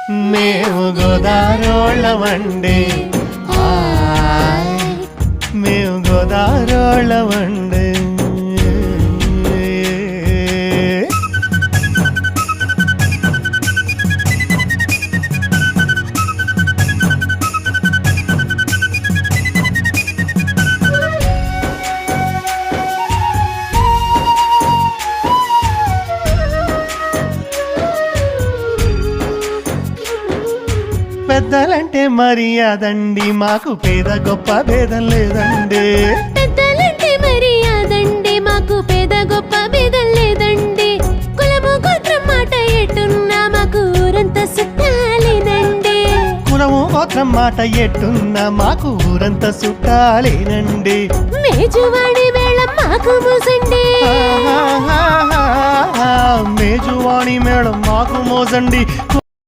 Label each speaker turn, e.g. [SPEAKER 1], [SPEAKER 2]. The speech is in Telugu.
[SPEAKER 1] మేము గోదారోళ్ళమండి మేము గోదారోళ్ళమండి పెద్దలంటే మర్యాదండి మాకు పేద గొప్ప భేదం లేదండి
[SPEAKER 2] పెద్దలంటే మర్యాదండి మాకు పేద గొప్ప భేదం లేదండి కులము గోత్రం మాట ఎట్టున్నా మాకు ఊరంతా చుట్టాలేనండి
[SPEAKER 1] కులము గోత్రం మాట ఎట్టున్నా మాకు ఊరంతా చుట్టాలేనండి
[SPEAKER 2] మేజువాడి మేళం మాకు మూసండి
[SPEAKER 1] మేజువాణి మేడం మాకు మోసండి